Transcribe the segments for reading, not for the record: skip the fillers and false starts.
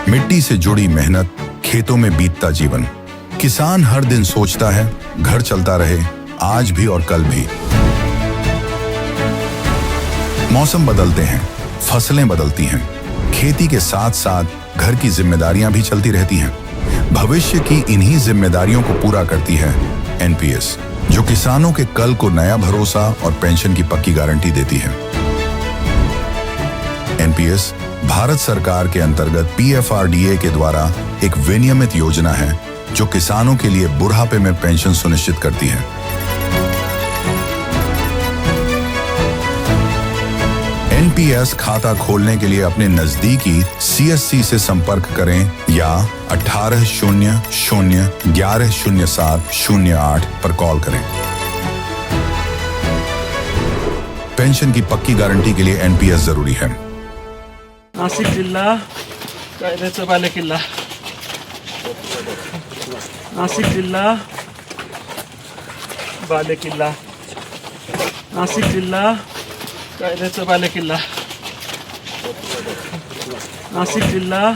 मिट्टी से जुड़ी मेहनत, खेतों में बीतता जीवन। किसान हर दिन सोचता है घर चलता रहे, आज भी और कल भी। मौसम बदलते हैं, फसलें बदलती हैं, खेती के साथ साथ घर की जिम्मेदारियां भी चलती रहती हैं। भविष्य की इन्हीं जिम्मेदारियों को पूरा करती है एनपीएस, जो किसानों के कल को नया भरोसा और पेंशन की पक्की गारंटी देती है। एनपीएस भारत सरकार के अंतर्गत पीएफआरडीए के द्वारा एक विनियमित योजना है जो किसानों के लिए बुढ़ापे में पेंशन सुनिश्चित करती है। एनपीएस खाता खोलने के लिए अपने नजदीकी सीएससी से संपर्क करें या 1800-1107-08 पर कॉल करें। पेंशन की पक्की गारंटी के लिए एनपीएस जरूरी है। नाशिक जिल्हा कायद्याचा बालेकिल्ला। नाशिक जिल्हा बालेकिल्ला। नाशिक जिल्हा कायद्याचा बालेकिल्ला। नाशिक जिल्हा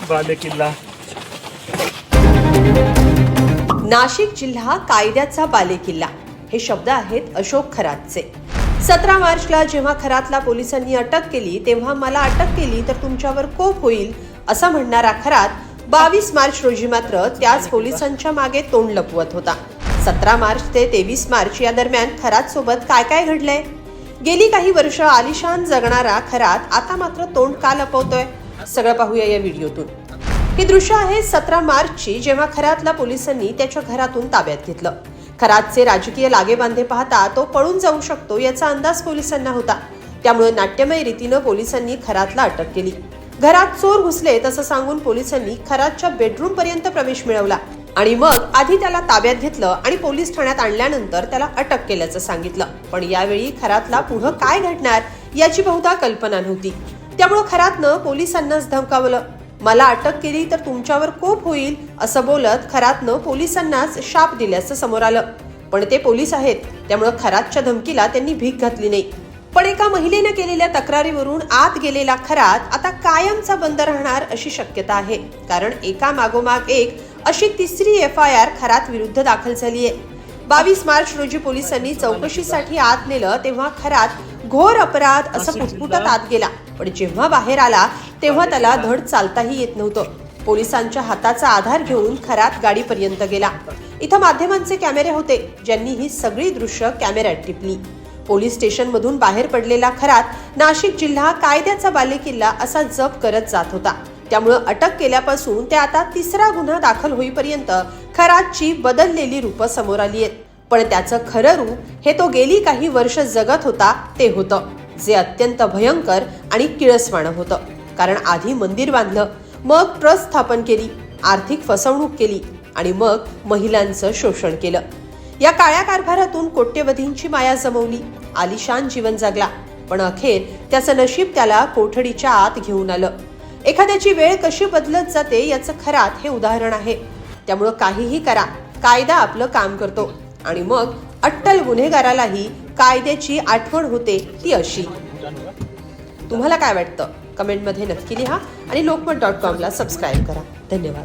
बालेकिल्ला। नाशिक जिल्हा कायद्याचा बालेकिल्ला हे शब्द आहेत अशोक खरातचे। 17 मार्चला जेव्हा खरातला पोलिसांनी अटक केली तेव्हा मला अटक केली तर तुमच्यावर कोप होईल असं म्हणणारा खरात 22 मार्च रोजी मात्र त्याच पोलिसांच्या मागे तोंड लपवत होता। 17 मार्च ते 23 मार्च या दरम्यान खरात सोबत काय काय घडलंय? गेली काही वर्ष आलिशान जगणारा खरात आता मात्र तोंड का लपवतोय? सगळं पाहूया या व्हिडिओतून। ही दृश्य आहे 17 मार्चची, जेव्हा खरातला पोलिसांनी त्याच्या घरातून ताब्यात घेतलं। खरातचे राजकीय लागेबांधे पाहता तो पळून जाऊ शकतो याचा अंदाज पोलिसांना होता। त्यामुळे नाट्यमय रीतीनं पोलिसांनी खरातला अटक केली। घरात चोर घुसले तसं सांगून पोलिसांनी खरातच्या बेडरूम पर्यंत प्रवेश मिळवला आणि मग आधी त्याला ताब्यात घेतलं आणि पोलीस ठाण्यात आणल्यानंतर त्याला अटक केल्याचं सांगितलं। पण यावेळी खरातला पुढे काय घडणार याची बहुधा कल्पना नव्हती। त्यामुळे खरातनं पोलिसांनाच धमकावलं। मला अटक केली तर तुमच्यावर कोप होईल असं बोलत खरातनं पोलिसांनाच शाप दिल्याचं समोर आलं। पण ते पोलीस आहेत, त्यामुळे खरातच्या धमकीला त्यांनी भीक घातली नाही। पण एका महिलेने केलेल्या तक्रारीवरून आत गेलेला खरात आता कायमचा बंद राहणार अशी शक्यता आहे, कारण एका मागोमाग एक अशी तिसरी एफआयआर खरात विरुद्ध दाखल झाली आहे। 22 मार्च रोजी पोलिसांनी चौकशीसाठी आत नेलं तेव्हा खरात घोर अपराध असं पुटपुटत आत गेला, पण जेव्हा बाहेर आला तेव्हा त्याला धड चालताही येत नव्हतं। पोलिसांच्या हाताचा आधार घेऊन खरात गाडीपर्यंत गेला। इथं माध्यमांचे कॅमेरे होते, ज्यांनी ही सगळी दृश्य कॅमेऱ्यात टिपली। पोलीस स्टेशन मधून बाहेर पडलेला खरात नाशिक जिल्हा कायद्याचा बालेकिल्ला असा जप करत जात होता। त्यामुळे अटक केल्यापासून ते आता तिसरा गुन्हा दाखल होईपर्यंत खरातची बदललेली रूप समोर आली आहेत। पण त्याचं खरं रूप हे तो गेली काही वर्ष जगत होता ते होतं, जे अत्यंत भयंकर आणि किळसवाणं होतं। कारण आधी मंदिर बांधलं, मग ट्रस्ट स्थापन केली, आर्थिक फसवणूक केली आणि मग महिलांचं शोषण केलं। या काळ्या कारभारातून कोट्यवधींची माया जमवली, आलिशान जीवन जगला, पण अखेर त्याचं नशीब त्याला कोठडीच्या आत घेऊन आलं। एखाद्याची वेळ कशी बदलत जाते याचं खरात हे उदाहरण आहे। त्यामुळे काहीही करा, कायदा आपलं काम करतो आणि मग अट्टल गुन्हेगारालाही कायद्याची आठवण होते ती अशी। तुम्हाला काय वाटतं? कमेंटमध्ये नक्की लिहा आणि lokmat.com ला सबस्क्राईब करा। धन्यवाद।